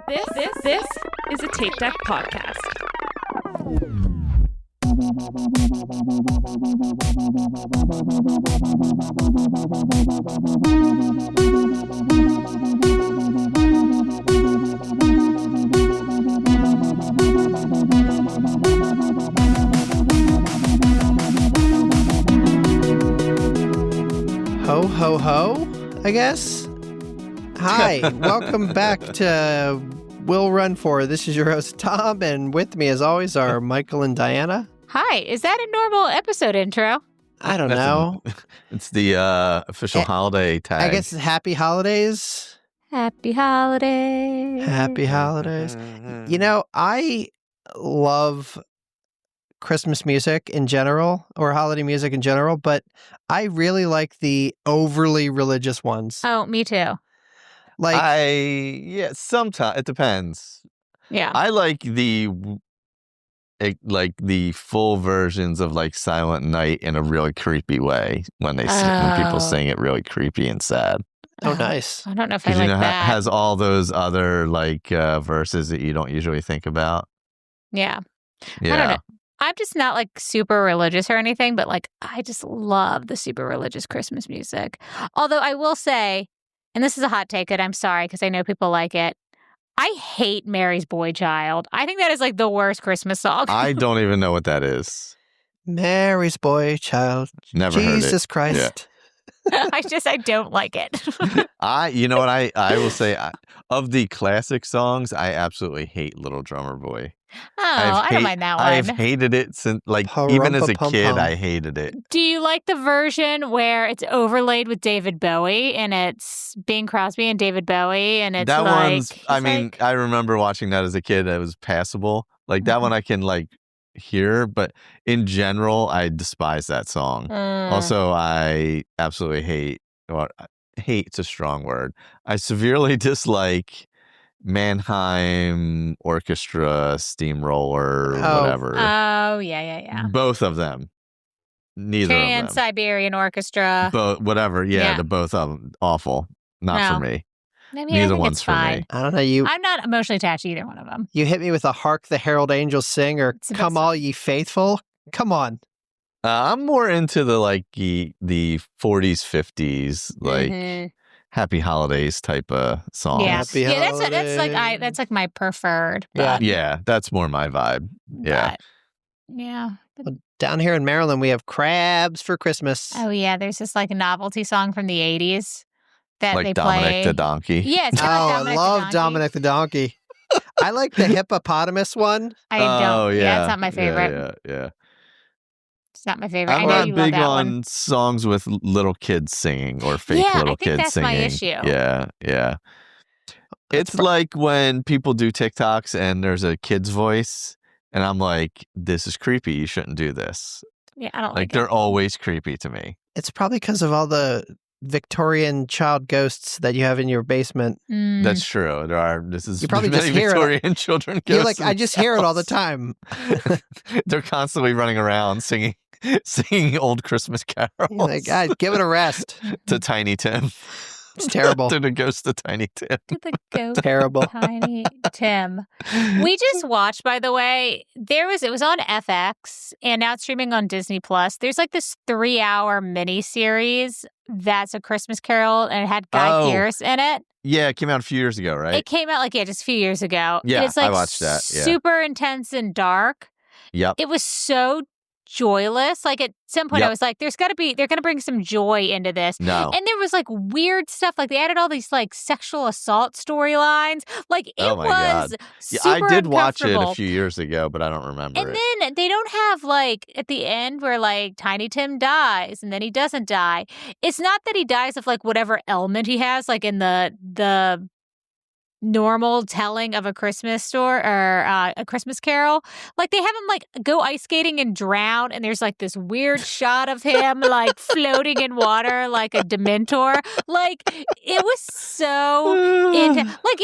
This is a Tape Deck podcast. Ho, ho, ho, I guess. Hi, welcome back to We'll Run For. This is your host, Tom, and with me, as always, are Michael and Diana. Hi, is that a normal episode intro? I don't know. It's the official holiday tag. I guess happy holidays. Happy holidays. Happy holidays. You know, I love Christmas music in general, or holiday music in general, but I really like the overly religious ones. Oh, me too. Like, sometimes it depends. Yeah. I like the full versions of like Silent Night in a really creepy way when they when people sing it really creepy and sad. Oh, nice. I don't know if I like that. Has all those other like verses that you don't usually think about. Yeah. Yeah. I don't know. I'm just not like super religious or anything, but like I just love the super religious Christmas music. Although I will say, and this is a hot take, and I'm sorry because I know people like it, I hate Mary's Boy Child. I think that is like the worst Christmas song. I don't even know what that is. Mary's Boy Child. Never heard it. Jesus Christ. Yeah. I don't like it. You know what I will say, of the classic songs, I absolutely hate Little Drummer Boy. Oh, I don't mind that one. I've hated it since, like, even as a kid, I hated it. Do you like the version where it's overlaid with David Bowie and it's Bing Crosby and David Bowie and it's that like... one's, I mean, I remember watching that as a kid. It was passable. Like, that one I can, like, hear, but in general, I despise that song. Also, I absolutely hate, well, hate's a strong word. I severely dislike Mannheim Orchestra, Steamroller, whatever. Oh, yeah. Both of them. Neither of them. Trans-Siberian Orchestra. Whatever. Yeah, the both of them. Awful. Not for me. I mean, Neither one's for me. I don't know. I'm not emotionally attached to either one of them. You hit me with a Hark the Herald Angels Sing or Come All Ye Faithful. Come on. I'm more into the like the 40s, 50s, like Happy Holidays type of songs. Yeah, Happy Holidays. that's like my preferred. Yeah. Yeah, that's more my vibe. Yeah. Yeah. Well, down here in Maryland, we have crabs for Christmas. Oh, yeah. There's this like novelty song from the 80s that like they Dominic play. the Donkey. Yeah, it's kind of like I love Dominic the Donkey. I like the hippopotamus one. I don't. Oh, yeah. It's not my favorite. Yeah. It's not my favorite. I'm I know not you love big that on one. songs with little kids singing or fake little kids singing. Yeah, I think that's my issue. Yeah. It's like when people do TikToks and there's a kid's voice and I'm like, this is creepy. You shouldn't do this. Yeah, I don't like it. They're always creepy to me. It's probably because of all the Victorian child ghosts that you have in your basement. That's true. You probably just hear Victorian children ghosts. You're like, I just hear it all the time. They're constantly running around singing old Christmas carols. You're like, God, give it a rest. To Tiny Tim. It's terrible. To the ghost of Tiny Tim. To the ghost terrible. of Tiny Tim. We just watched, by the way, it was on FX and now it's streaming on Disney Plus. There's like this 3-hour miniseries that's a Christmas Carol and it had Guy Pearce in it. Yeah, it came out a few years ago, right? It came out just a few years ago. Yeah, and it's like I watched that. Yeah. Super intense and dark. Yep. It was so joyless. Like at some point I was like, they're going to bring some joy into this. No. And there was like weird stuff. Like they added all these like sexual assault storylines. Like it was super I did watch it uncomfortable. a few years ago, but I don't remember and it. then they don't have like at the end where like Tiny Tim dies and then he doesn't die. It's not that he dies of like whatever ailment he has, like in the normal telling of a Christmas story or a Christmas Carol. Like they have him like go ice skating and drown, and there's like this weird shot of him like floating in water like a Dementor. Like it was so intense. Like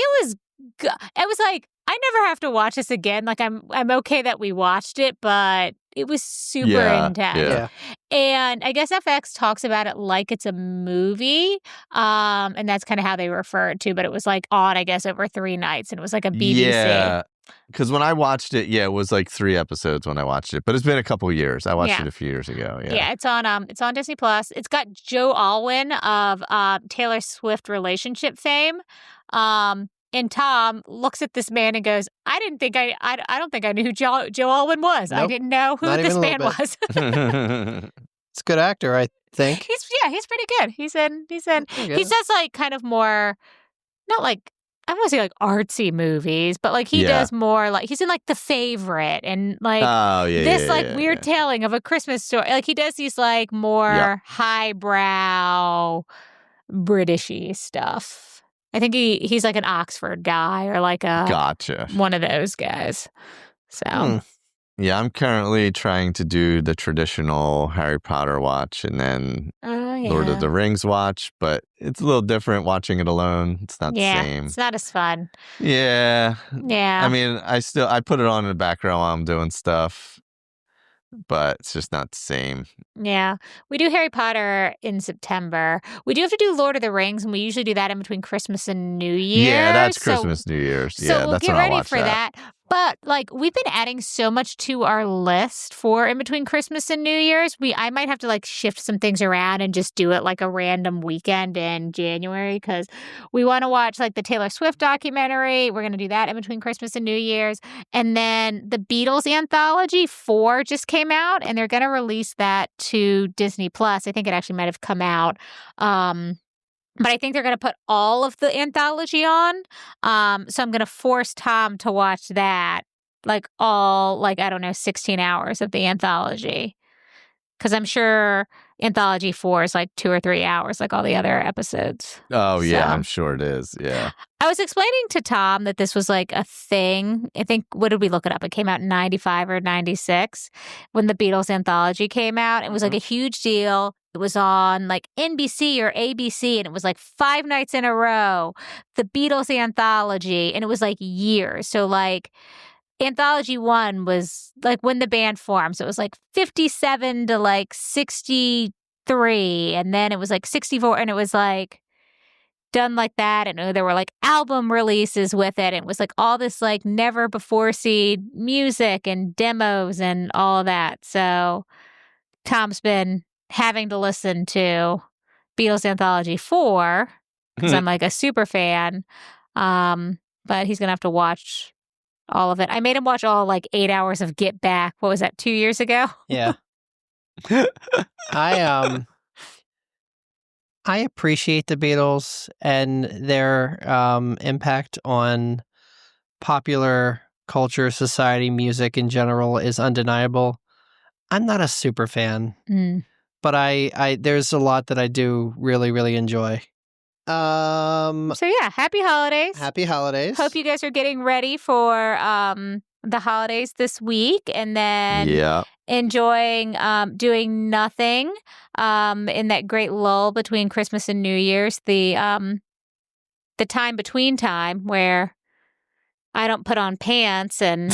I was like, I never have to watch this again. Like I'm okay that we watched it, but it was super Yeah, intense. yeah. And I guess FX talks about it like it's a movie. And that's kind of how they refer it to, but it was like on, I guess, over 3 nights. And it was like a BBC. Yeah. Because when I watched it, it was like 3 episodes when I watched it, but it's been a couple years. I watched it a few years ago. Yeah. Yeah, it's on Disney Plus. It's got Joe Alwyn of Taylor Swift relationship fame. And Tom looks at this man and goes, I don't think I knew who Joe Alwyn was. I Nope. didn't know who Not this even a man little was. It's a good actor, I think. He's pretty good. He's in he Okay. does like kind of more, not like, I want to say like artsy movies, but like he Yeah. does more like, he's in like The Favorite and like Oh, yeah. this yeah, like yeah, weird yeah. telling of A Christmas Story. Like he does these like more highbrow Britishy stuff. I think he's like an Oxford guy or like a Gotcha. one of those guys. So Hmm. Yeah, I'm currently trying to do the traditional Harry Potter watch and then Lord of the Rings watch, but it's a little different watching it alone. It's not the same. It's not as fun. Yeah. Yeah. I mean, I put it on in the background while I'm doing stuff, but it's just not the same. Yeah. We do Harry Potter in September. We do have to do Lord of the Rings, and we usually do that in between Christmas and New Year. Yeah, that's Christmas, New Year's. So Yeah, we'll that's get when I'll ready watch for that. But like we've been adding so much to our list for in between Christmas and New Year's. I might have to like shift some things around and just do it like a random weekend in January because we want to watch like the Taylor Swift documentary. We're going to do that in between Christmas and New Year's. And then the Beatles anthology 4 just came out and they're going to release that to Disney Plus. I think it actually might have come out. But I think they're going to put all of the anthology on. So I'm going to force Tom to watch that, like all, like, I don't know, 16 hours of the anthology. Because I'm sure anthology 4 is like 2 or 3 hours, like all the other episodes. Oh, yeah, So- I'm sure it is. Yeah. I was explaining to Tom that this was like a thing. I think, what did we look it up? It came out in 95 or 96 when the Beatles anthology came out. It was like a huge deal. It was on like NBC or ABC and it was like 5 nights in a row, the Beatles anthology. And it was like years. So like anthology 1 was like when the band formed. So it was like 57 to like 63. And then it was like 64. And it was like done like that. And there were like album releases with it. It was like all this like never before seen music and demos and all of that. So Tom's been having to listen to Beatles Anthology 4 because I'm like a super fan. But he's going to have to watch all of it. I made him watch all like 8 hours of Get Back. What was that, 2 years ago? Yeah. I appreciate the Beatles and their impact on popular culture, society, music in general is undeniable. I'm not a super fan, but I there's a lot that I do really, really enjoy. So yeah, happy holidays. Happy holidays. Hope you guys are getting ready for the holidays this week and then Yeah. enjoying doing nothing in that great lull between Christmas and New Year's, the time between time where I don't put on pants and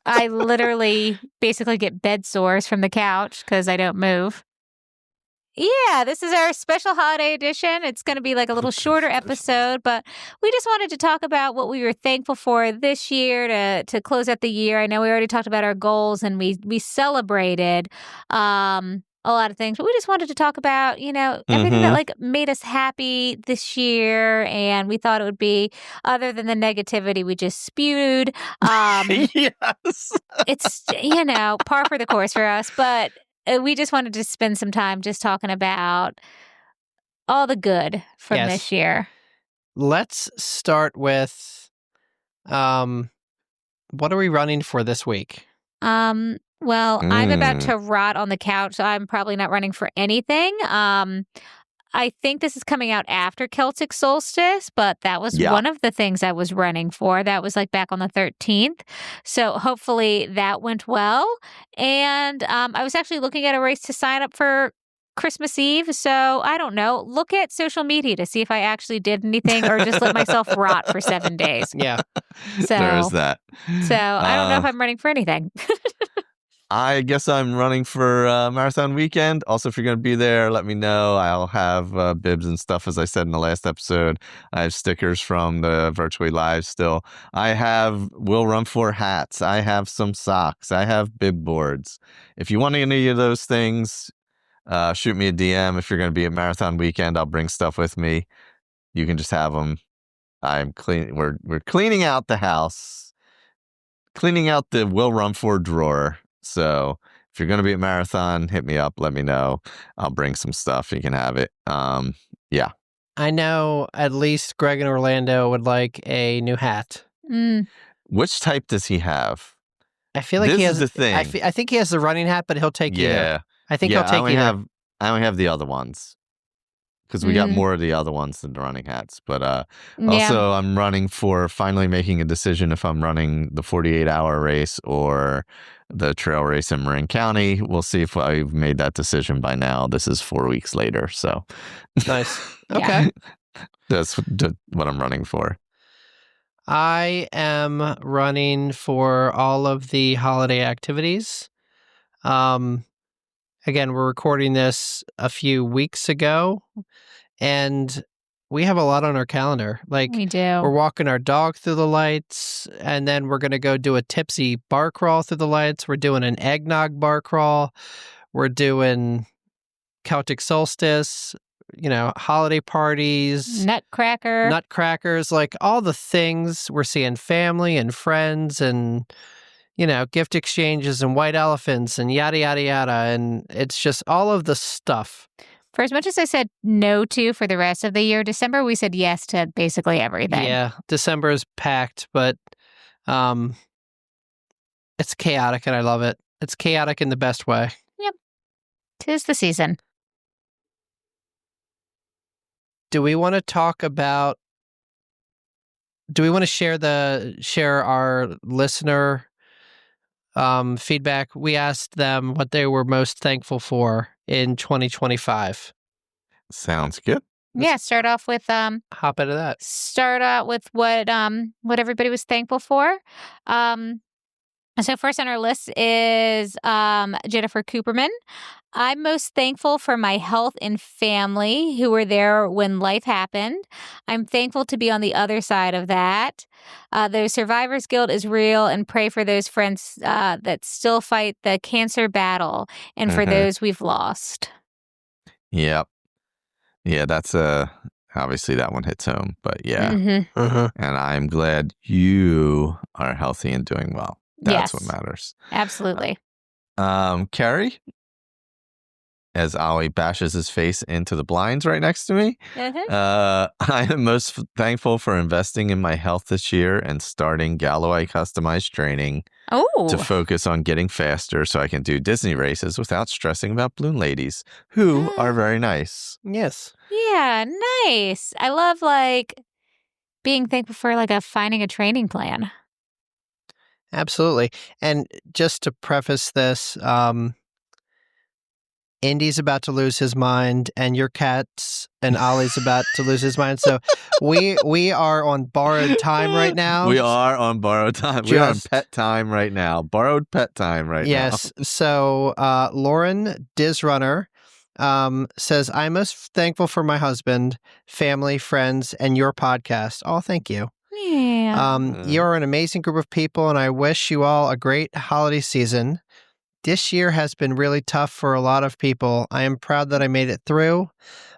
I literally basically get bed sores from the couch because I don't move. Yeah, this is our special holiday edition. It's going to be like a little shorter episode, but we just wanted to talk about what we were thankful for this year to close out the year. I know we already talked about our goals and we celebrated a lot of things, but we just wanted to talk about, everything that like made us happy this year. And we thought it would be, other than the negativity we just spewed. Yes. It's, par for the course for us, but we just wanted to spend some time just talking about all the good from this year. Let's start with what are we running for this week? Well, I'm about to rot on the couch, so I'm probably not running for anything. I think this is coming out after Celtic Solstice, but that was one of the things I was running for. That was like back on the 13th. So hopefully that went well. And I was actually looking at a race to sign up for Christmas Eve. So I don't know. Look at social media to see if I actually did anything or just let myself rot for 7 days. Yeah. So There's that. So I don't know if I'm running for anything. I guess I'm running for Marathon Weekend. Also, if you're going to be there, let me know. I'll have bibs and stuff, as I said in the last episode. I have stickers from the Virtually Live still. Will Run For hats. I have some socks. I have bib boards. If you want any of those things, shoot me a DM. If you're going to be at Marathon Weekend, I'll bring stuff with me. You can just have them. I'm clean. We're cleaning out the house, cleaning out the Will Run For drawer. So if you're going to be at Marathon, hit me up. Let me know. I'll bring some stuff. You can have it. Yeah. I know at least Greg in Orlando would like a new hat. Which type does he have? I feel like This he has is the thing. I think he has the running hat, but he'll take either. Yeah. I think he'll take either. I only have the other ones because we got more of the other ones than the running hats. But also, I'm running for finally making a decision if I'm running the 48-hour race or the trail race in Marin County. We'll see if I've made that decision by now. This is 4 weeks later. So Nice. Okay. That's what I'm running for. I am running for all of the holiday activities. Again, we're recording this a few weeks ago, and we have a lot on our calendar. Like, We do. we're walking our dog through the lights, and then we're going to go do a tipsy bar crawl through the lights. We're doing an eggnog bar crawl. We're doing Celtic solstice, holiday parties, nutcrackers, like all the things. We're seeing family and friends and gift exchanges and white elephants and yada, yada, yada. And it's just all of the stuff. For as much as I said no to for the rest of the year, December, we said yes to basically everything. Yeah, December is packed, but it's chaotic and I love it. It's chaotic in the best way. Yep. 'Tis the season. Do we want to share our listener feedback? We asked them what they were most thankful for in 2025. Sounds good. Yeah, start off with hop into that. Start out with what everybody was thankful for. So first on our list is Jennifer Cooperman. I'm most thankful for my health and family who were there when life happened. I'm thankful to be on the other side of that. The survivor's guilt is real, and pray for those friends that still fight the cancer battle and for those we've lost. Yep. Yeah, that's obviously that one hits home, but yeah. And I'm glad you are healthy and doing well. That's what matters. Absolutely. Carrie, as Ollie bashes his face into the blinds right next to me, I am most thankful for investing in my health this year and starting Galloway customized training to focus on getting faster so I can do Disney races without stressing about balloon ladies, who are very nice. Yes. Yeah, nice. I love being thankful for finding a training plan. Absolutely. And just to preface this, Indy's about to lose his mind, and your cat's and Ollie's about to lose his mind. So we are on borrowed time right now. We are on borrowed time. We are on pet time right now. Borrowed pet time right now. Yes. So Lauren Dizrunner says, I'm most thankful for my husband, family, friends, and your podcast. Oh, thank you. Yeah. You're an amazing group of people, and I wish you all a great holiday season. This year has been really tough for a lot of people. I am proud that I made it through.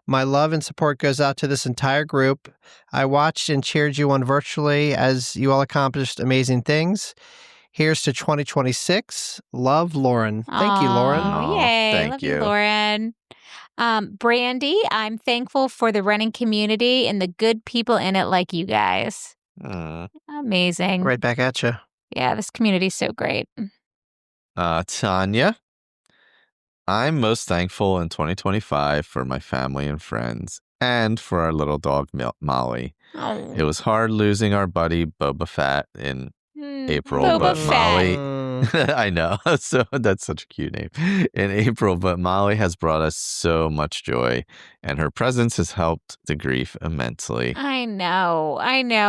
My love and support goes out to this entire group. I watched and cheered you on virtually as you all accomplished amazing things. Here's to 2026. Love, Lauren. Thank you, Lauren. Oh, yay. Thank Love you, Lauren. Brandy, I'm thankful for the running community and the good people in it like you guys. Amazing. Right back at you. Yeah, this community is so great. Tanya, I'm most thankful in 2025 for my family and friends and for our little dog, Molly. Oh. It was hard losing our buddy, Boba Fett, in April, Boba but Fett. Molly... I know. So that's such a cute name. In April, but Molly has brought us so much joy, and her presence has helped the grief immensely. I know.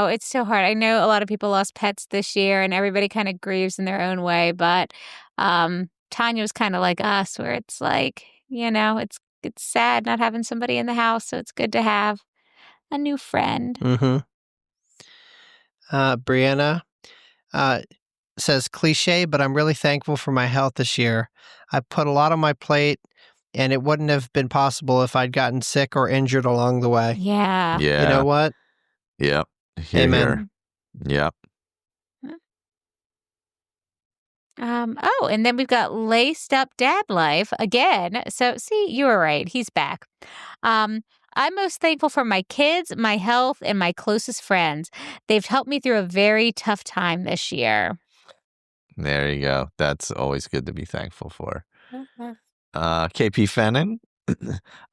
It's so hard. I know a lot of people lost pets this year, and everybody kind of grieves in their own way, but Tanya was kind of like us, where it's like, it's sad not having somebody in the house, so it's good to have a new friend. Mm-hmm. Brianna says, cliche, but I'm really thankful for my health this year. I put a lot on my plate, and it wouldn't have been possible if I'd gotten sick or injured along the way. Yeah. Yeah. You know what? Yep. Hear, Amen. hear. Yep. And then we've got Laced Up Dad Life again. So, see, you were right. He's back. I'm most thankful for my kids, my health, and my closest friends. They've helped me through a very tough time this year. There you go. That's always good to be thankful for. KP Fennon.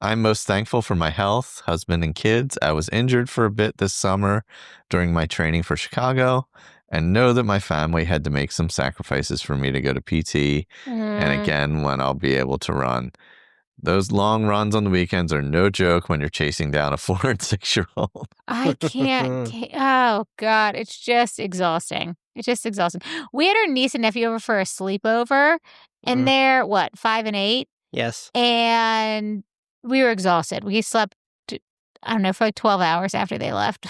I'm most thankful for my health, husband, and kids. I was injured for a bit this summer during my training for Chicago, and know that my family had to make some sacrifices for me to go to PT and again when I'll be able to run. Those long runs on the weekends are no joke when you're chasing down a 4 and 6-year-old. I can't. Oh, God. It's just exhausting. It's just exhausting. We had our niece and nephew over for a sleepover, and they're, 5 and 8? Yes. And we were exhausted. We slept, I don't know, for like 12 hours after they left.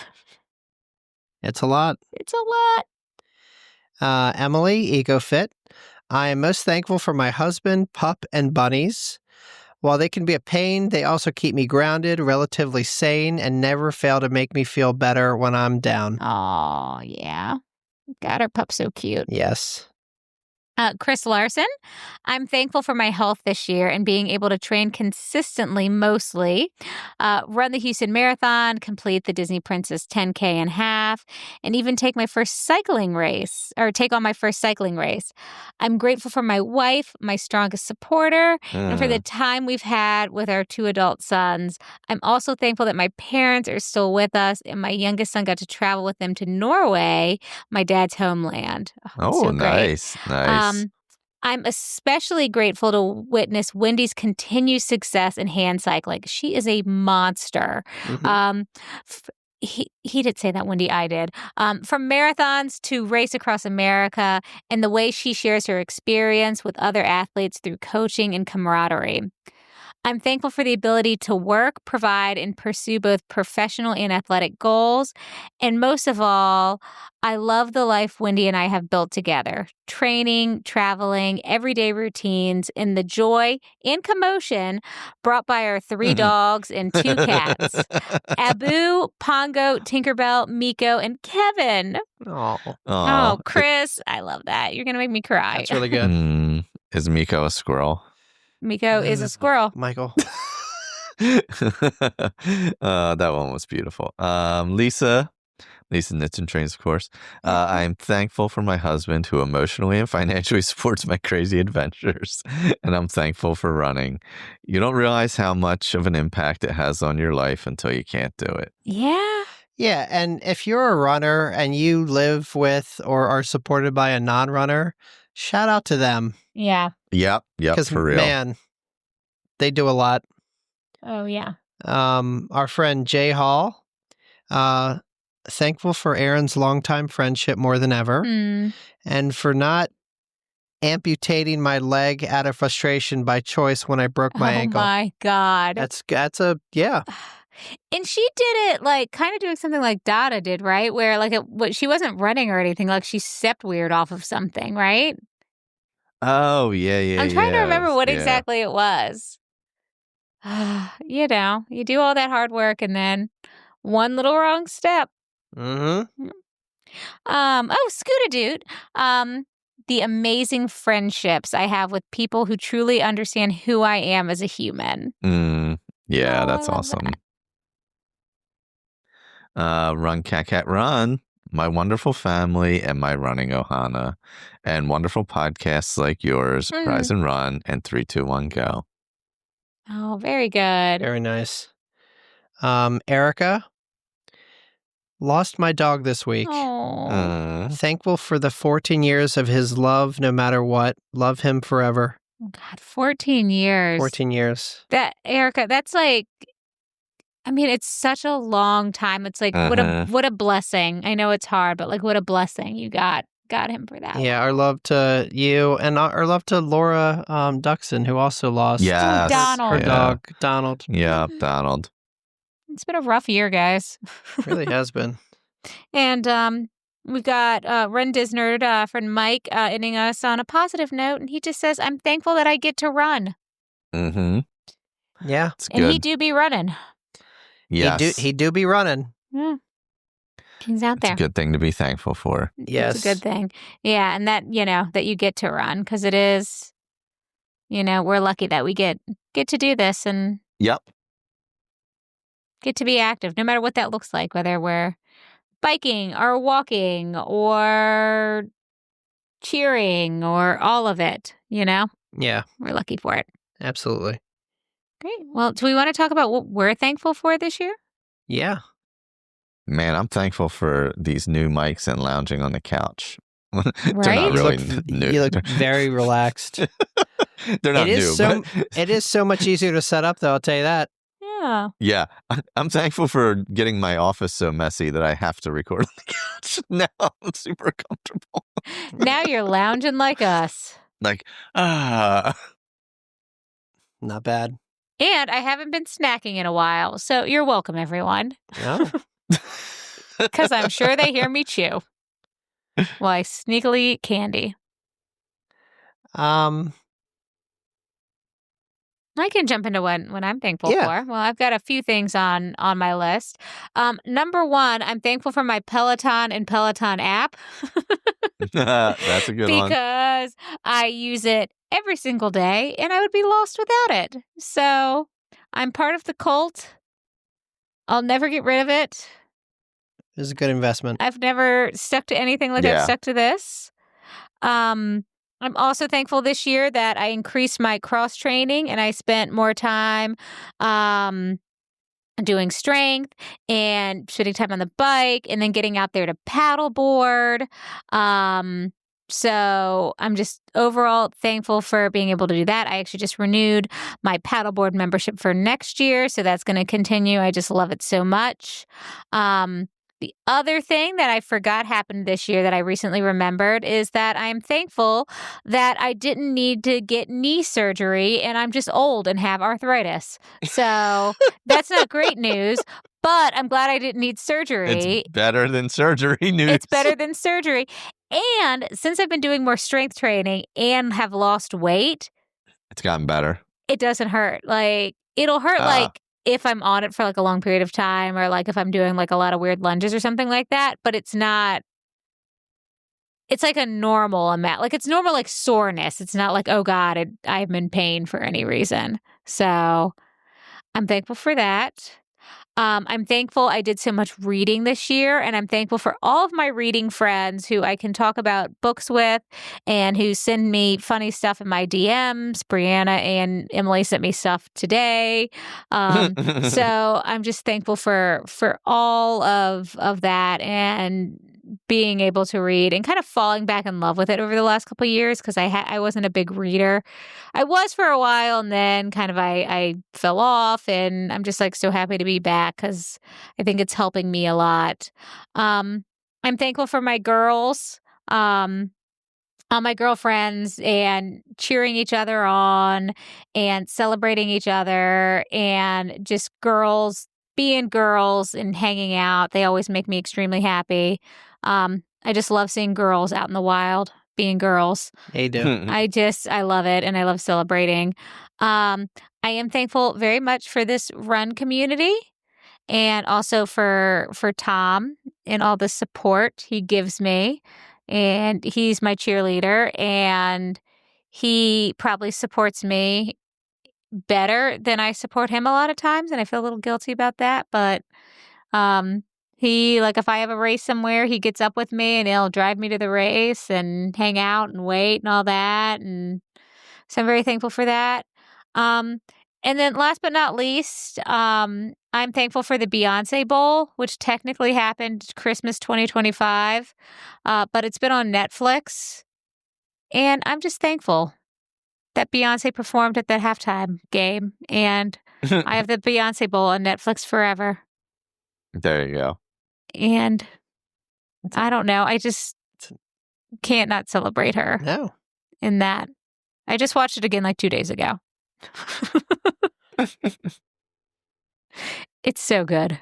It's a lot. It's a lot. Emily, EcoFit. I am most thankful for my husband, pup, and bunnies. While they can be a pain, they also keep me grounded, relatively sane, and never fail to make me feel better when I'm down. Oh, yeah. God, our pup's so cute. Yes. Chris Larson, I'm thankful for my health this year and being able to train consistently, mostly, run the Houston Marathon, complete the Disney Princess 10K and half, and even take on my first cycling race. I'm grateful for my wife, my strongest supporter, and for the time we've had with our 2 adult sons. I'm also thankful that my parents are still with us, and my youngest son got to travel with them to Norway, my dad's homeland. Oh, so great. Nice. I'm especially grateful to witness Wendy's continued success in hand cycling. She is a monster. He did say that, Wendy. I did. From marathons to race across America, and the way she shares her experience with other athletes through coaching and camaraderie. I'm thankful for the ability to work, provide, and pursue both professional and athletic goals. And most of all, I love the life Wendy and I have built together. Training, traveling, everyday routines, and the joy and commotion brought by our 3 dogs and 2 cats. Abu, Pongo, Tinkerbell, Miko, and Kevin. Oh, Chris, I love that. You're going to make me cry. That's really good. Is Miko a squirrel? Miko is a squirrel. Michael. That one was beautiful. Lisa knits and trains, of course. I'm thankful for my husband who emotionally and financially supports my crazy adventures. And I'm thankful for running. You don't realize how much of an impact it has on your life until you can't do it. Yeah. Yeah, and if you're a runner and you live with or are supported by a non-runner, shout out to them. Yeah. Yep, for real. Man, they do a lot. Oh, yeah. Our friend Jay Hall, thankful for Aaron's longtime friendship more than ever, and for not amputating my leg out of frustration by choice when I broke my ankle. Oh, my God. Yeah. And she did it like kind of doing something like Dada did, right? Where like she wasn't running or anything. Like she stepped weird off of something, right? Oh, yeah. I'm trying to remember what exactly it was. You do all that hard work and then one little wrong step. Mm-hmm. Scooter Dude. The amazing friendships I have with people who truly understand who I am as a human. Yeah, that's awesome. Run Cat Run. My wonderful family and my running Ohana, and wonderful podcasts like yours, Rise and Run, and 3, 2, 1, Go. Oh, very good. Very nice. Erica, lost my dog this week. Thankful for the 14 years of his love, no matter what. Love him forever. Oh, God, 14 years. 14 years. Erica, that's like, I mean, it's such a long time. It's like, what a blessing. I know it's hard, but like, what a blessing you got got him for that. Yeah, our love to you, and our love to Laura Duxon, who also lost Yes. Donald. her Yeah. dog, Donald. Yeah, Donald. It's been a rough year, guys. Really has been. And we've got Run Disnerd, friend Mike, ending us on a positive note, and he just says, "I'm thankful that I get to run." Mm-hmm. Yeah. It's And he good. do be running. Yes. He do be running. Yeah. He's out It's there. a good thing to be thankful for. Yes. It's a good thing. Yeah, and that, that you get to run, because it is, we're lucky that we get to do this and Yep. get to be active, no matter what that looks like, whether we're biking or walking or cheering or all of it, Yeah, We're lucky for it. absolutely. Great. Well, do we want to talk about what we're thankful for this year? Yeah. Man, I'm thankful for these new mics and lounging on the couch. They're Right? not You really look, new. you look very relaxed. They're not It is new. it is so much easier to set up, though, I'll tell you that. Yeah. Yeah, I'm thankful for getting my office so messy that I have to record on the couch. Now I'm super comfortable. Now you're lounging like us. Like, Not bad. And I haven't been snacking in a while, so you're welcome, everyone. Oh. Because I'm sure they hear me chew while I sneakily eat candy. I can jump into what I'm thankful Yeah. for. Well, I've got a few things on my list. Number one, I'm thankful for my Peloton and Peloton.app. that's a good one. Because I use it every single day and I would be lost without it. So I'm part of the cult. I'll never get rid of it. It was a good investment. I've never stuck to anything like I've Yeah. stuck to this. I'm also thankful this year that I increased my cross training and I spent more time doing strength and spending time on the bike and then getting out there to paddleboard. So I'm just overall thankful for being able to do that. I actually just renewed my paddleboard membership for next year, so that's going to continue. I just love it so much. The other thing that I forgot happened this year that I recently remembered is that I'm thankful that I didn't need to get knee surgery and I'm just old and have arthritis. So that's not great news, but I'm glad I didn't need surgery. It's better than surgery news. It's better than surgery. And since I've been doing more strength training and have lost weight, It's gotten better. it doesn't hurt. Like, it'll hurt like if I'm on it for like a long period of time or like if I'm doing like a lot of weird lunges or something like that, but it's not, it's like a normal amount. Like it's normal like soreness. It's not like, oh God, I'm in pain for any reason. So I'm thankful for that. I'm thankful I did so much reading this year, and I'm thankful for all of my reading friends who I can talk about books with and who send me funny stuff in my DMs. Brianna and Emily sent me stuff today. So I'm just thankful for all of that and being able to read and kind of falling back in love with it over the last couple of years because I wasn't a big reader. I was for a while and then kind of I fell off, and I'm just like so happy to be back because I think it's helping me a lot. I'm thankful for my girls, all my girlfriends, and cheering each other on and celebrating each other and just girls being girls and hanging out. They always make me extremely happy. I just love seeing girls out in the wild, being girls. They do. I love it, and I love celebrating. I am thankful very much for this run community and also for Tom and all the support he gives me. And he's my cheerleader, and he probably supports me better than I support him a lot of times, and I feel a little guilty about that, but he, like, if I have a race somewhere, he gets up with me and he'll drive me to the race and hang out and wait and all that. And so I'm very thankful for that. And then last but not least, I'm thankful for the Beyonce Bowl, which technically happened Christmas 2025, but it's been on Netflix. And I'm just thankful that Beyonce performed at that halftime game. And I have the Beyonce Bowl on Netflix forever. There you go. And I don't know. I just can't not celebrate her No. in that. I just watched it again like 2 days ago. It's so good.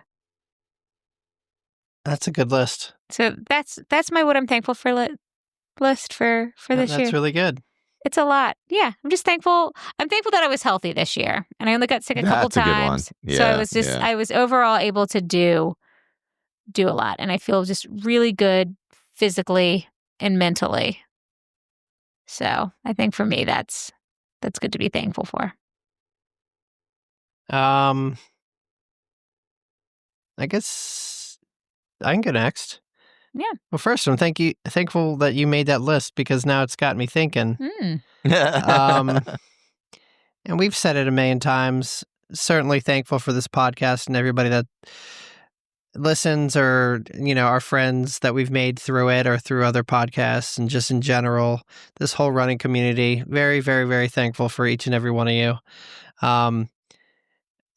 That's a good list. So that's my what I'm thankful for list for this year. That's really good. It's a lot. Yeah, I'm just thankful. I'm thankful that I was healthy this year, and I only got sick a couple That's a good one. times. So Yeah, I was overall able to do a lot, and I feel just really good physically and mentally. So I think for me, that's good to be thankful for. I guess I can go next. Yeah. Well, first, I'm thankful that you made that list because now it's got me thinking. And we've said it a million times. Certainly thankful for this podcast and everybody that listens, or our friends that we've made through it or through other podcasts, and just in general, this whole running community. Very, very, very thankful for each and every one of you.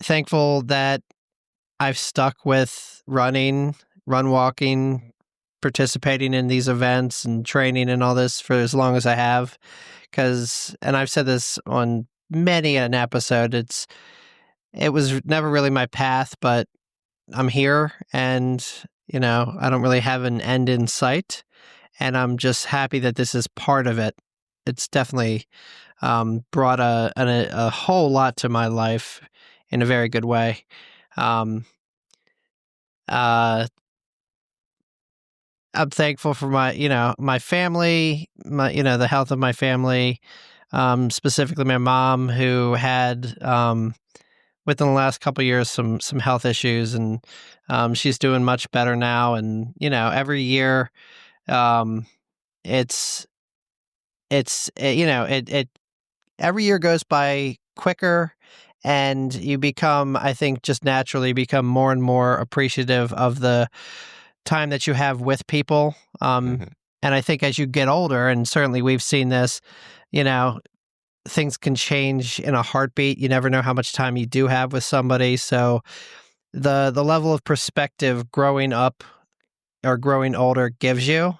Thankful that I've stuck with running, walking, participating in these events and training and all this for as long as I have. And I've said this on many an episode, it was never really my path, but I'm here, and I don't really have an end in sight, and I'm just happy that this is part of it. It's definitely brought a whole lot to my life in a very good way. I'm thankful for my family, the health of my family, specifically my mom, who had within the last couple of years some health issues, and she's doing much better now. And every year, it's every year goes by quicker, and you become, I think, just naturally become more and more appreciative of the time that you have with people. And I think as you get older, and certainly we've seen this, things can change in a heartbeat. You never know how much time you do have with somebody. So the level of perspective growing up or growing older gives you,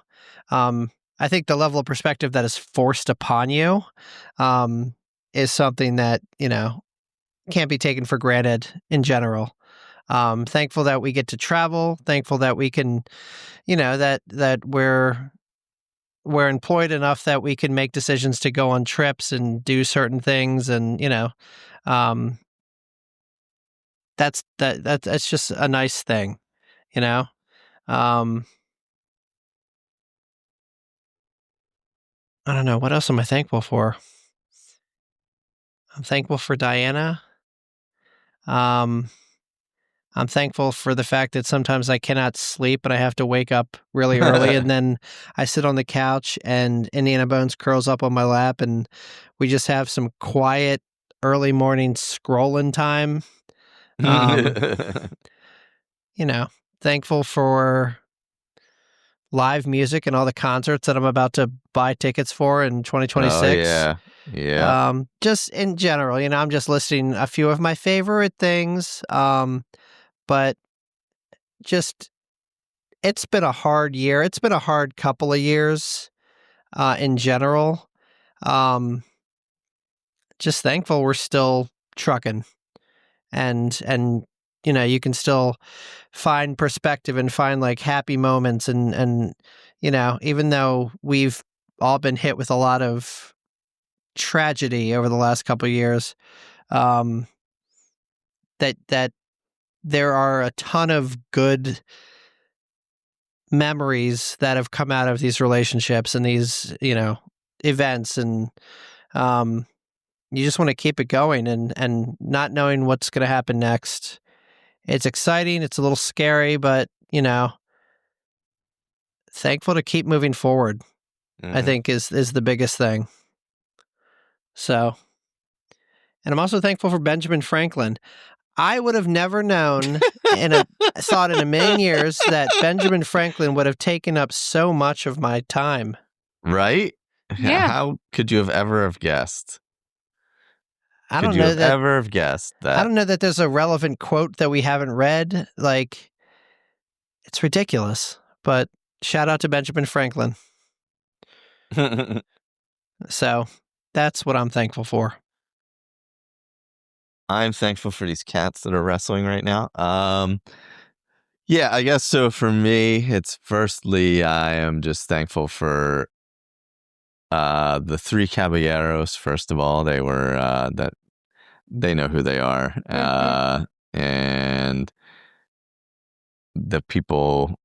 I think the level of perspective that is forced upon you is something that, can't be taken for granted in general. Thankful that we get to travel, thankful that we can, that we're employed enough that we can make decisions to go on trips and do certain things. And, that's just a nice thing, I don't know. What else am I thankful for? I'm thankful for Diana. I'm thankful for the fact that sometimes I cannot sleep and I have to wake up really early, and then I sit on the couch and Indiana Bones curls up on my lap, and we just have some quiet early morning scrolling time. Thankful for live music and all the concerts that I'm about to buy tickets for in 2026. Oh, yeah. Just in general, I'm just listing a few of my favorite things. But just, it's been a hard year. It's been a hard couple of years in general. Just thankful we're still trucking, and you can still find perspective and find like happy moments, and even though we've all been hit with a lot of tragedy over the last couple of years, that there are a ton of good memories that have come out of these relationships and these, events. And you just want to keep it going, and not knowing what's going to happen next. It's exciting. It's a little scary, but, thankful to keep moving forward, I think is the biggest thing. So, and I'm also thankful for Benjamin Franklin. I would have never known thought in a million years that Benjamin Franklin would have taken up so much of my time. Right? Yeah. How could you ever have guessed? I don't know that ever have guessed that? I don't know that there's a relevant quote that we haven't read. Like, it's ridiculous. But shout out to Benjamin Franklin. So that's what I'm thankful for. I'm thankful for these cats that are wrestling right now. Yeah, I guess so. For me, it's firstly, I am just thankful for the three caballeros. First of all, they were that they know who they are, and the people.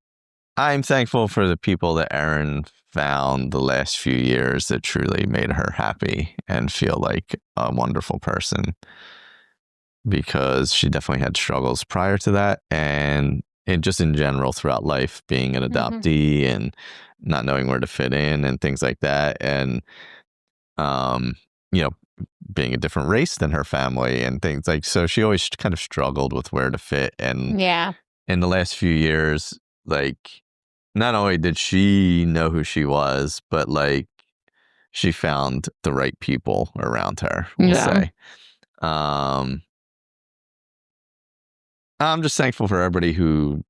I'm thankful for the people that Erin found the last few years that truly made her happy and feel like a wonderful person, because she definitely had struggles prior to that, and just in general throughout life, being an adoptee and not knowing where to fit in and things like that, and you know, being a different race than her family and things like, so she always kind of struggled with where to fit. And in the last few years, like, not only did she know who she was, but like she found the right people around her, we'll say. I'm just thankful for everybody who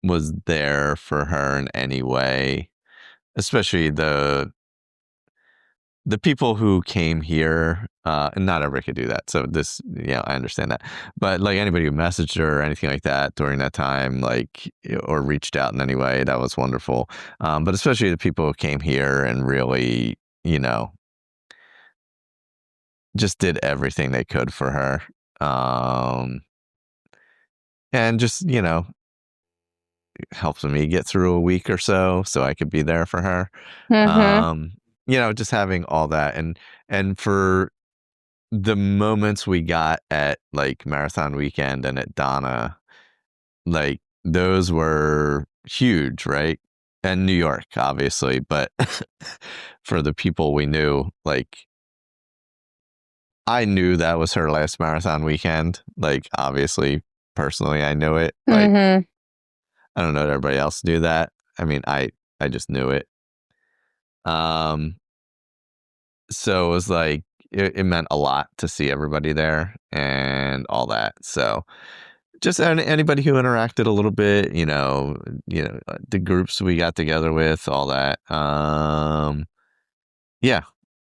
was there for her in any way, especially the people who came here, and not everybody could do that. So this, I understand that. But like anybody who messaged her or anything like that during that time, like, or reached out in any way, that was wonderful. But especially the people who came here and really, just did everything they could for her. And just, helped me get through a week or so I could be there for her. Just having all that, and for the moments we got at like Marathon Weekend and at Donna, like those were huge, right? And New York, obviously, but for the people we knew, like I knew that was her last Marathon Weekend. Like, obviously, personally, I knew it. Like, I don't know that everybody else knew that. I mean, I just knew it. So it was like, it meant a lot to see everybody there and all that. So just anybody who interacted a little bit, the groups we got together with, all that. Yeah,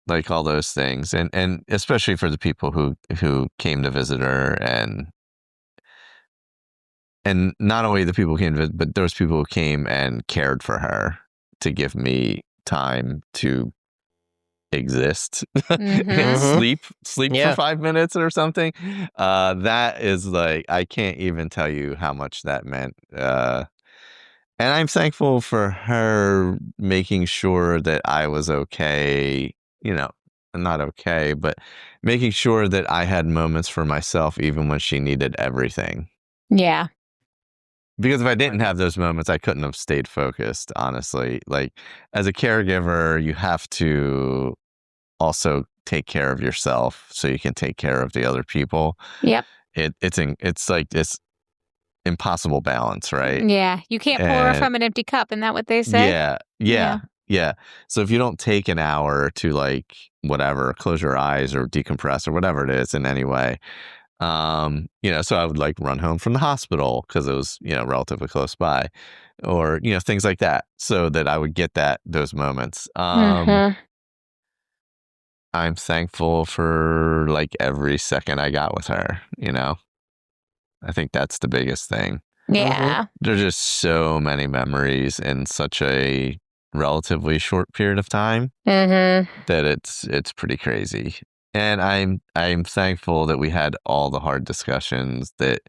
like all those things. And especially for the people who came to visit her, and not only the people who came to visit, but those people who came and cared for her to give me time to exist and sleep for 5 minutes or something. That is like, I can't even tell you how much that meant. And I'm thankful for her making sure that I was okay, not okay, but making sure that I had moments for myself even when she needed everything. Yeah. Because if I didn't have those moments, I couldn't have stayed focused, honestly. Like, as a caregiver, you have to also take care of yourself so you can take care of the other people. Yep. It's like this impossible balance, right? Yeah. You can't pour from an empty cup. Isn't that what they say? Yeah. So if you don't take an hour to, like, whatever, close your eyes or decompress or whatever it is in any way, so I would like run home from the hospital because it was, relatively close by, or, things like that, so that I would get those moments. I'm thankful for like every second I got with her, I think that's the biggest thing. Yeah. There's just so many memories in such a relatively short period of time that it's pretty crazy. And I'm thankful that we had all the hard discussions, that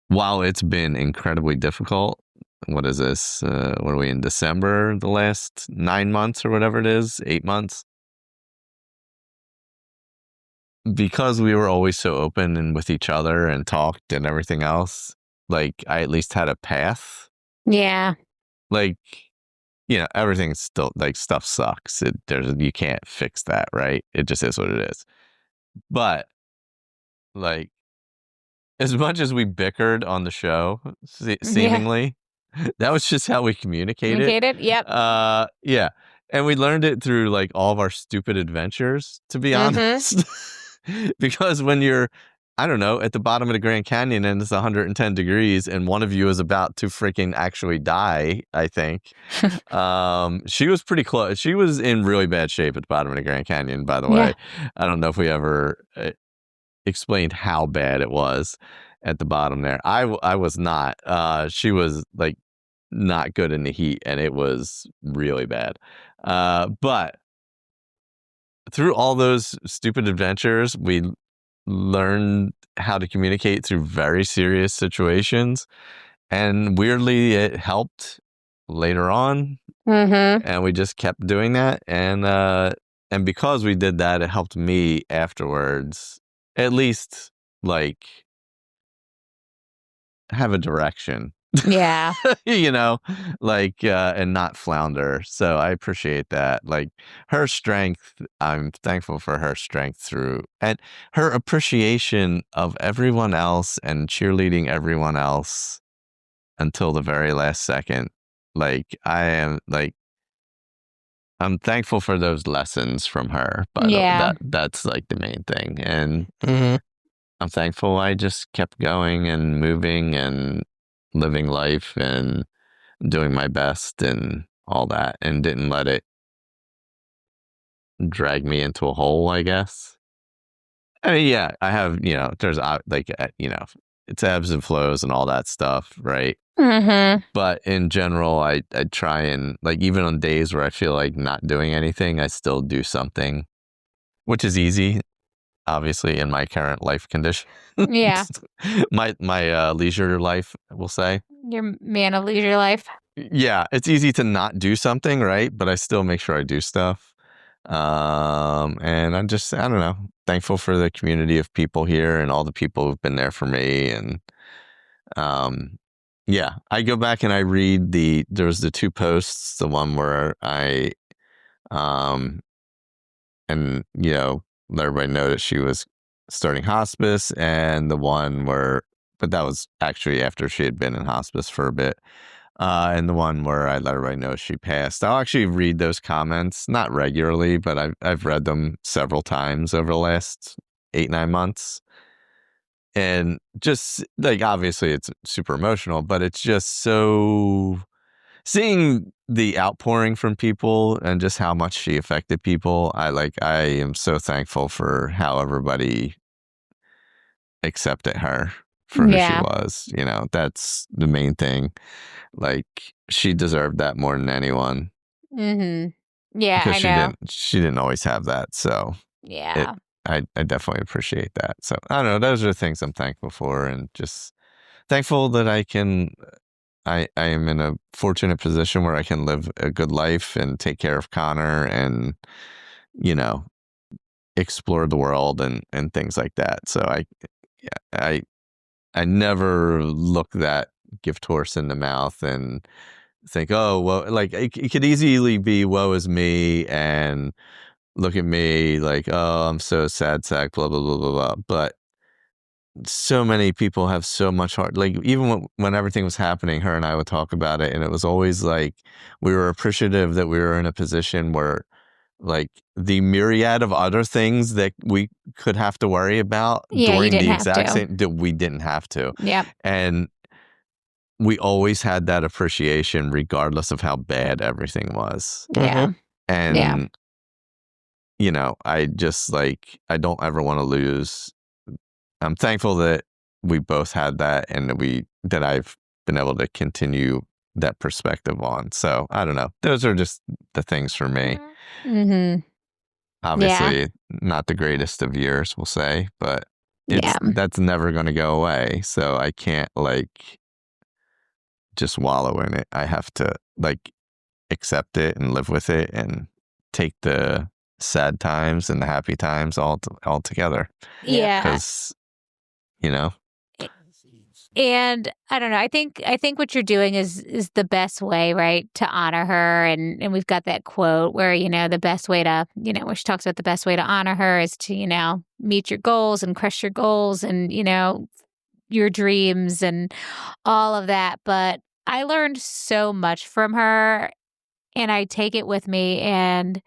while it's been incredibly difficult, what is this? What are we in December? The last 9 months or whatever it is, 8 months? Because we were always so open and with each other and talked and everything else, like I at least had a path. Yeah. Like, everything's still, like, stuff sucks. You can't fix that, right? It just is what it is. But like, as much as we bickered on the show, seemingly, that was just how we communicated. Yep. Yeah. And we learned it through like all of our stupid adventures, to be honest. Because when you're I don't know, at the bottom of the Grand Canyon and it's 110 degrees and one of you is about to freaking actually die, I think. She was pretty close. She was in really bad shape at the bottom of the Grand Canyon, by the way. I don't know if we ever explained how bad it was at the bottom there. I was not. She was like not good in the heat and it was really bad. But through all those stupid adventures, we learned how to communicate through very serious situations. And weirdly, it helped later on. And we just kept doing that. And because we did that, it helped me afterwards, at least like have a direction. Yeah. You know, like and not flounder. So I appreciate that. Like her strength, I'm thankful for her strength through and her appreciation of everyone else and cheerleading everyone else until the very last second. Like I'm thankful for those lessons from her, but that's like the main thing. And I'm thankful I just kept going and moving and living life and doing my best and all that and didn't let it drag me into a hole, I guess. I mean, yeah, I have, there's like, it's ebbs and flows and all that stuff, right? But in general, I try and like, even on days where I feel like not doing anything, I still do something, which is easy, obviously, in my current life condition. Yeah. my leisure life, we'll say. Your man of leisure life. Yeah, it's easy to not do something, right? But I still make sure I do stuff. And I don't know, thankful for the community of people here and all the people who've been there for me. And yeah, I go back and I read there's the two posts, the one where I and let everybody know that she was starting hospice, and the one but that was actually after she had been in hospice for a bit. And the one where I let everybody know she passed. I'll actually read those comments, not regularly, but I've read them several times over the last 8-9 months. And just like, obviously it's super emotional, but it's just so seeing the outpouring from people and just how much she affected people. I am so thankful for how everybody accepted her for who she was. That's the main thing. Like, she deserved that more than anyone. Yeah, because I know. she didn't always have that. So Yeah. I definitely appreciate that. So I don't know. Those are the things I'm thankful for, and just thankful that I am in a fortunate position where I can live a good life and take care of Connor and, explore the world and things like that. So I never look that gift horse in the mouth and think, oh, well, like it could easily be woe is me and look at me like, oh, I'm so sad, sack, blah, blah, blah, blah, blah. But so many people have so much heart. Like, even when everything was happening, her and I would talk about it. And it was always like, we were appreciative that we were in a position where, like, the myriad of other things that we could have to worry about during the exact same, that we didn't have to. Yep. And we always had that appreciation regardless of how bad everything was. Yeah. And, I just I don't ever want to lose. I'm thankful that we both had that and that I've been able to continue that perspective on. So I don't know. Those are just the things for me. Obviously, not the greatest of years, we'll say, but that's never going to go away. So I can't just wallow in it. I have to accept it and live with it and take the sad times and the happy times all together. Yeah. Because, And I don't know. I think what you're doing is the best way, right, to honor her. And we've got that quote where, the best way to, where she talks about the best way to honor her is to, meet your goals and crush your goals and, your dreams and all of that. But I learned so much from her, and I take it with me. And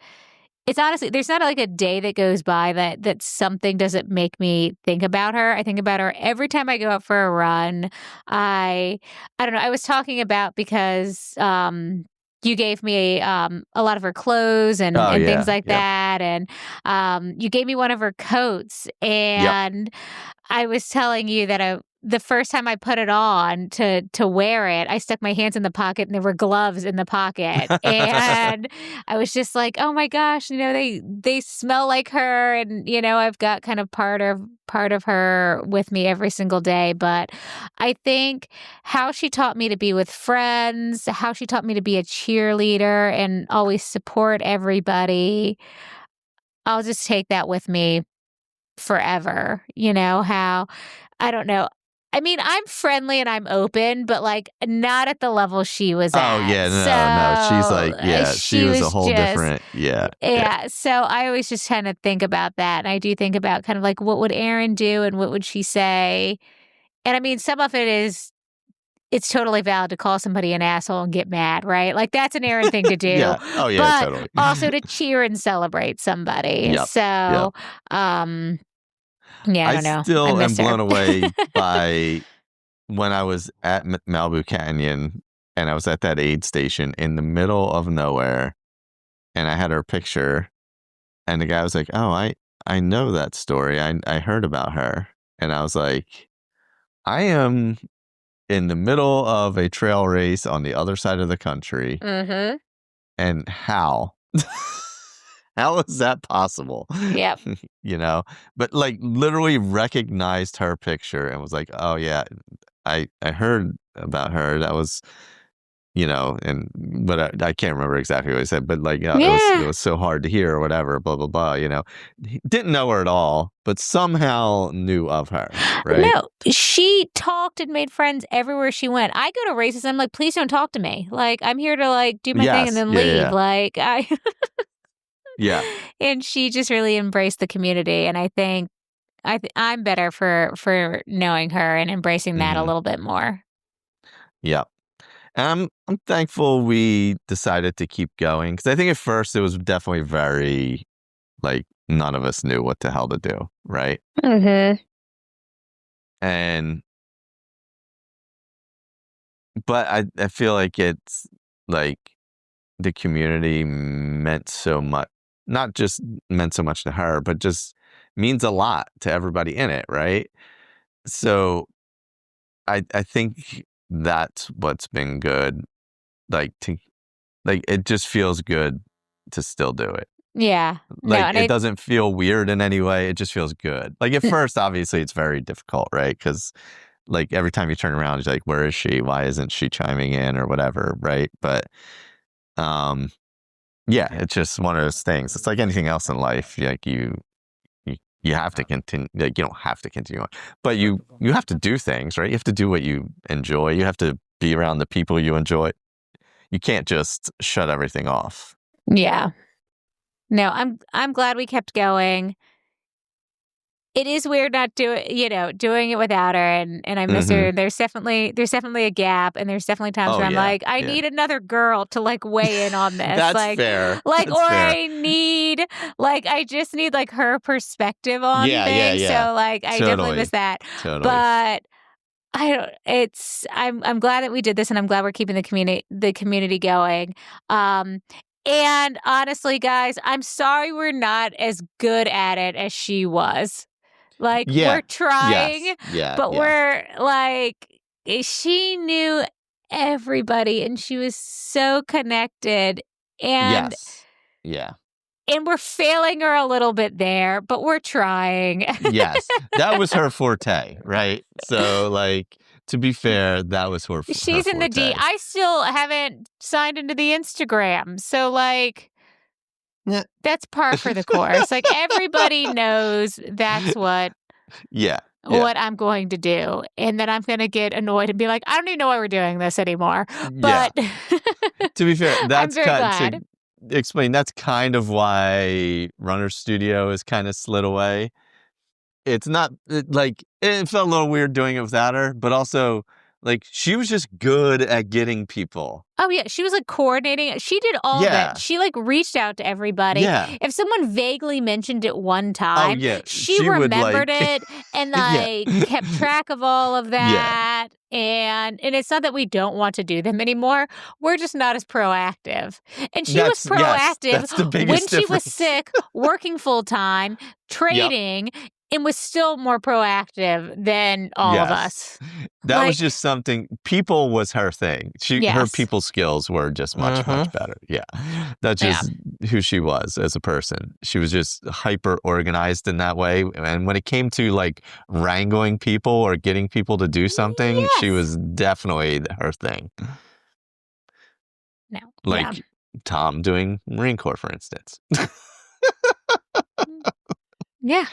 it's honestly, there's not like a day that goes by that something doesn't make me think about her. I think about her every time I go out for a run. I don't know. I was talking about because you gave me a lot of her clothes and, Oh, and things yeah. like Yep. that. And you gave me one of her coats. Yep. And I was telling you that the first time I put it on to wear it, I stuck my hands in the pocket and there were gloves in the pocket. And I was just like, oh my gosh, they smell like her. And, I've got kind of part of her with me every single day. But I think how she taught me to be with friends, how she taught me to be a cheerleader and always support everybody, I'll just take that with me forever. How, I don't know. I mean, I'm friendly and I'm open, but like not at the level she was Oh, at. yeah. No. She's like, She she was a was whole just, different. Yeah. yeah. So I always just kind of think about that. And I do think about kind of like, what would Erin do and what would she say? And I mean, some of it is, it's totally valid to call somebody an asshole and get mad, right? Like that's an Erin thing to do. Yeah. Oh, yeah, but totally. also to cheer and celebrate somebody. Yep. So, yeah, I don't know. I still am miss her. blown away by when I was at Malibu Canyon and I was at that aid station in the middle of nowhere and I had her picture and the guy was like, oh, I know that story. I heard about her. And I was like, I am in the middle of a trail race on the other side of the country. Mm-hmm. And how? How is that possible? Yep. But like literally recognized her picture and was like, oh yeah, I heard about her. That was, but I can't remember exactly what he said, but like, it was so hard to hear or whatever, blah, blah, blah, He didn't know her at all, but somehow knew of her, right? No, she talked and made friends everywhere she went. I go to races and I'm like, please don't talk to me. Like, I'm here to like do my thing and then leave. Yeah. Like, Yeah. And she just really embraced the community. And I think I'm better for knowing her and embracing that a little bit more. Yeah. And I'm thankful we decided to keep going because I think at first it was definitely very like none of us knew what the hell to do, right? Mm-hmm. But I feel like it's like the community meant so much, not just meant so much to her, but just means a lot to everybody in it, right? So I think that's what's been good. Like it just feels good to still do it. Yeah. Like it doesn't feel weird in any way. It just feels good. Like at first, obviously, it's very difficult, right? Because like every time you turn around, you're like, where is she? Why isn't she chiming in or whatever, right? But yeah, it's just one of those things. It's like anything else in life. Like you have to continue. Like you don't have to continue on, but you have to do things, right? You have to do what you enjoy. You have to be around the people you enjoy. You can't just shut everything off. Yeah. No, I'm glad we kept going. It is weird not doing it without her, and I miss her. There's definitely a gap, and there's definitely times where I'm like, I need another girl to like weigh in on this. That's like, fair. Like, That's or fair. I just need like her perspective on things. Yeah. So like, I definitely miss that. Totally. But I'm glad that we did this, and I'm glad we're keeping the community going. And honestly, guys, I'm sorry we're not as good at it as she was. Like, we're trying, but we're like, she knew everybody and she was so connected. And and we're failing her a little bit there, but we're trying. Yes, that was her forte, right? So, like, to be fair, that was her. She's in the D. I still haven't signed into the Instagram, so like, that's par for the course. Like everybody knows that's what. What I'm going to do, and then I'm going to get annoyed and be like, I don't even know why we're doing this anymore. But to be fair, that's I'm very glad. To explain. That's kind of why Runner Studio is kind of slid away. It's not like it felt a little weird doing it without her, but also Like, she was just good at getting people. Oh, yeah. She was like coordinating. She did all of Yeah. it. She like reached out to everybody. Yeah. If someone vaguely mentioned it one time, yeah. she She would, remembered like- it and Yeah. like kept track of all of that. And it's not that we don't want to do them anymore. We're just not as proactive. And she was That's- yes, proactive that's the when biggest she was difference. sick, working full time, trading, and was still more proactive than all of Yes. us. That was Like- just something. People was her thing. Her Yes. people skills were just much better. Yeah, that's just who she was as a person. She was just hyper organized in that way. And when it came to like wrangling people or getting people to do something, she Yes. was definitely her thing. No. Like Tom doing Marine Corps, for instance. Yeah.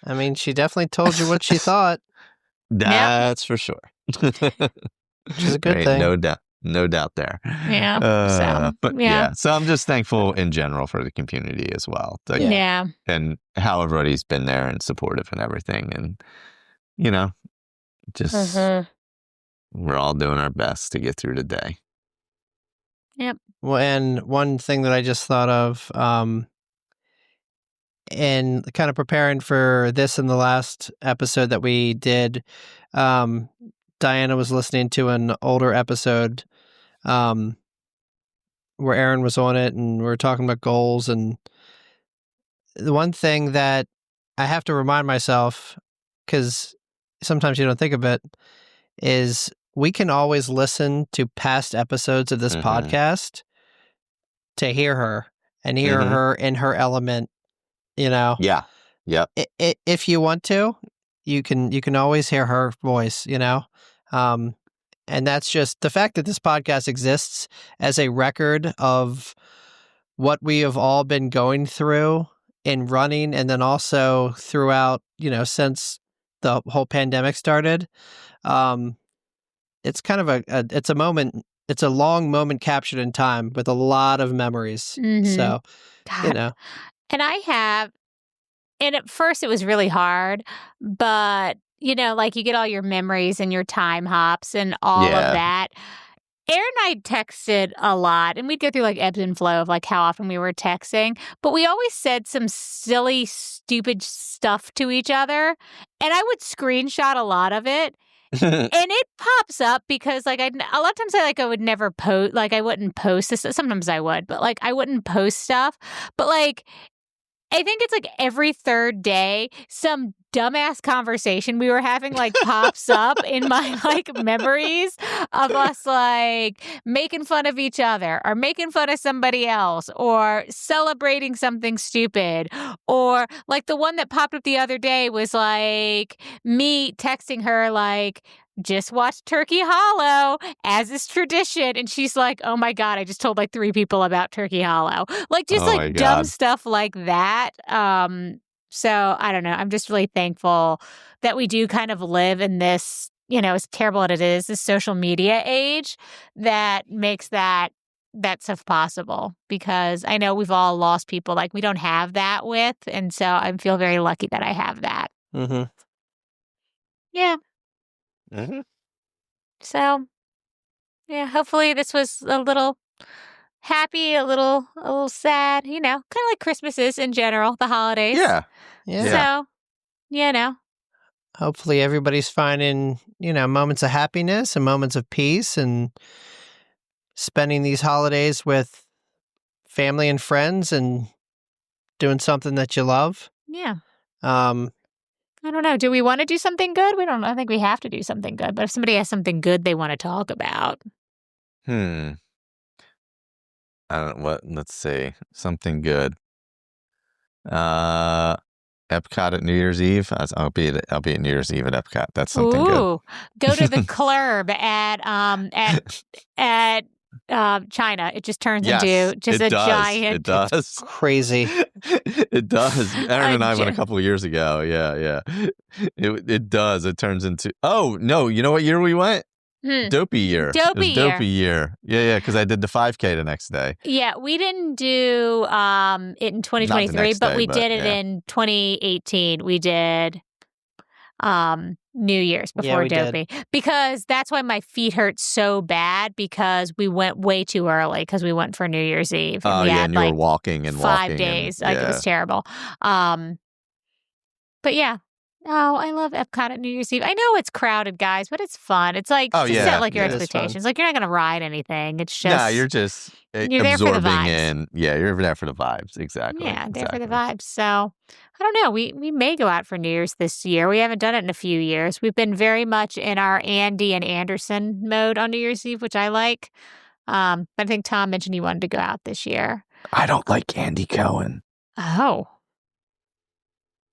I mean, she definitely told you what she thought, That's for sure. which is a good thing. No doubt there. Yeah. But so I'm just thankful in general for the community as well. Like, Yeah. and how everybody's been there and supportive and everything. And, you know, just we're all doing our best to get through the day. Yep. Well, and one thing that I just thought of, in kind of preparing for this in the last episode that we did, Diana was listening to an older episode where Aaron was on it, and we were talking about goals. And the one thing that I have to remind myself, because sometimes you don't think of it, is we can always listen to past episodes of this podcast to hear her and hear her in her element. You know, Yeah. Yep. If you want to, you can always hear her voice. You know, and that's just the fact that this podcast exists as a record of what we have all been going through in running, and then also throughout, since the whole pandemic started. It's kind of it's a moment. It's a long moment captured in time with a lot of memories. So, God. And I have, and at first it was really hard, but like you get all your memories and your time hops and all of that. Aaron and I texted a lot, and we'd go through like ebbs and flow of like how often we were texting, but we always said some silly, stupid stuff to each other, and I would screenshot a lot of it. And it pops up because like a lot of times I would never post, like I wouldn't post this. Sometimes I would, but like I wouldn't post stuff. But like I think it's like every third day, some dumbass conversation we were having like pops up in my like memories of us like making fun of each other or making fun of somebody else or celebrating something stupid. Or like the one that popped up the other day was like me texting her like, just watched Turkey Hollow, as is tradition. And she's like, oh my God, I just told like 3 people about Turkey Hollow. Like just like dumb stuff like that. So I don't know. I'm just really thankful that we do kind of live in this, as terrible as it is, this social media age that makes that stuff possible. Because I know we've all lost people like we don't have that with. And so I feel very lucky that I have that. Yeah. So, yeah, hopefully this was a little happy, a little sad, kind of like Christmas is in general, the holidays. Yeah. So, hopefully everybody's finding, moments of happiness and moments of peace and spending these holidays with family and friends and doing something that you love. Yeah. I don't know. Do we want to do something good? We don't. I think we have to do something good. But if somebody has something good they want to talk about. I don't know what. Let's see. Something good. Epcot at New Year's Eve. I'll be at New Year's Eve at Epcot. That's something good. Go to the club at China. It just turns into just a giant. It does. Crazy. It does. Aaron and I went a couple of years ago. Yeah. It does. It turns into. Oh no! You know what year we went? Dopey year. Dopey year. Yeah. Because I did the 5K the next day. Yeah, we didn't do it in 2023, but we did it in 2018. We did New Year's before we did. Dopey because that's why my feet hurt so bad because we went way too early because we went for New Year's Eve. And we had and you like were walking and 5 walking. days. And, Like it was terrible. But yeah. Oh, I love Epcot at New Year's Eve. I know it's crowded, guys, but it's fun. It's like just set like your It is fun. expectations. Like you're not going to ride anything. It's just No, you're just you're there for the absorbing vibes. in. Yeah, you're there for the vibes. Exactly. Yeah, there for the vibes. So I don't know. We may go out for New Year's this year. We haven't done it in a few years. We've been very much in our Andy and Anderson mode on New Year's Eve, which I like. I think Tom mentioned he wanted to go out this year. I don't like Andy Cohen. Oh,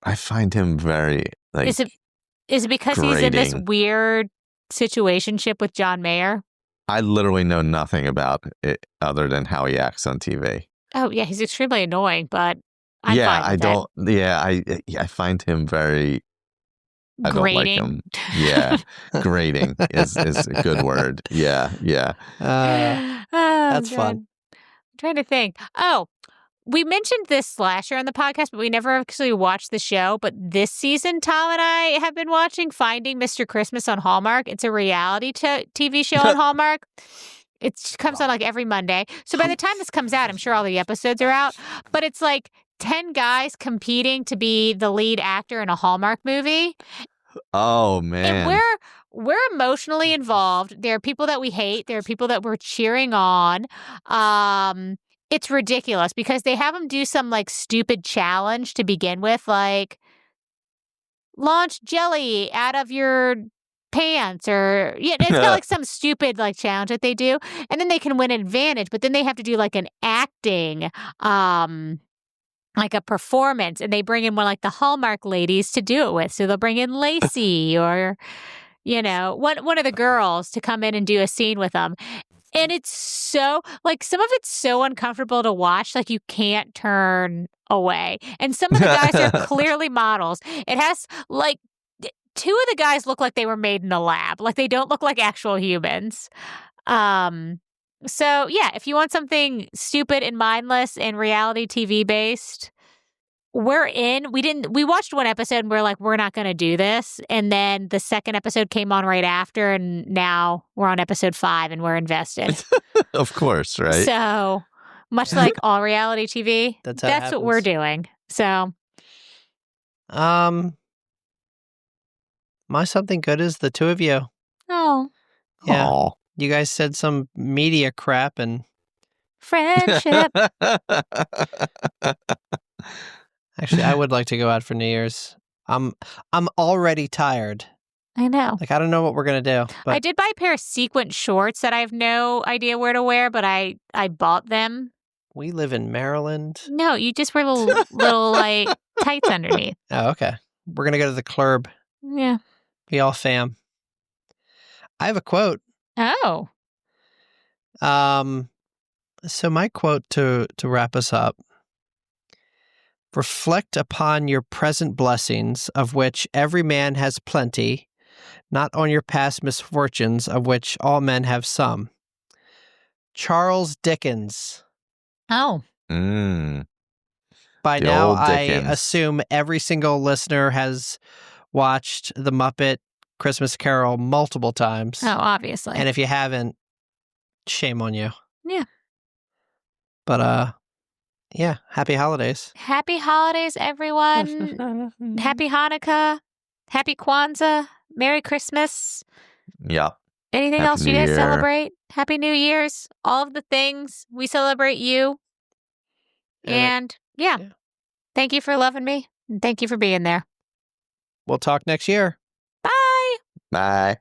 I find him very like. Is it because he's in this grating. weird situationship with John Mayer? I literally know nothing about it other than how he acts on TV. Oh yeah, he's extremely annoying, but I'm fine with don't. Yeah, I find him very. I don't like grating. him. Yeah, grating is a good word. Yeah. That's fun. I'm trying to think. Oh, we mentioned this last year on the podcast, but we never actually watched the show. But this season, Tom and I have been watching Finding Mr. Christmas on Hallmark. It's a reality TV show on Hallmark. It comes on like every Monday. So by the time this comes out, I'm sure all the episodes are out. But it's like 10 guys competing to be the lead actor in a Hallmark movie. Oh man. And we're emotionally involved. There are people that we hate. There are people that we're cheering on. It's ridiculous because they have them do some like stupid challenge to begin with, like launch jelly out of your pants or it's got like some stupid like challenge that they do, and then they can win an advantage, but then they have to do like an acting like a performance, and they bring in one like the Hallmark ladies to do it with. So they'll bring in Lacey or one of the girls to come in and do a scene with them. And it's so, like, some of it's so uncomfortable to watch, like, you can't turn away. And some of the guys are clearly models. It has, like, 2 of the guys look like they were made in a lab. Like, they don't look like actual humans. So, yeah, if you want something stupid and mindless and reality TV based, we're in. We watched one episode and we're like, we're not going to do this. And then the second episode came on right after. And now we're on episode 5 and we're invested. Of course, right? So much like all reality TV, that's what we're doing. So, my something good is the 2 of you. oh, Yeah. Aw. You guys said some media crap and friendship. actually I would like to go out for New Year's. I'm already tired. I know. Like I don't know what we're gonna do. But I did buy a pair of sequin shorts that I have no idea where to wear, but I bought them. we live in Maryland. No, you just wear little like tights underneath. Oh, okay. We're gonna go to the club. Yeah. Be all fam. I have a quote. Oh. So my quote to wrap us up: reflect upon your present blessings, of which every man has plenty, not on your past misfortunes, of which all men have some. Charles Dickens. Oh. By The now, old I Dickens. assume every single listener has watched The Muppet Christmas Carol multiple times. Oh, obviously. And if you haven't, shame on you. Yeah. But, yeah, happy holidays. Happy holidays, everyone. Happy Hanukkah. Happy Kwanzaa. Merry Christmas. Yeah. Anything Happy else you New guys Year. celebrate? Happy New Year's. All of the things. We celebrate you. And yeah, thank you for loving me. And thank you for being there. We'll talk next year. Bye. Bye.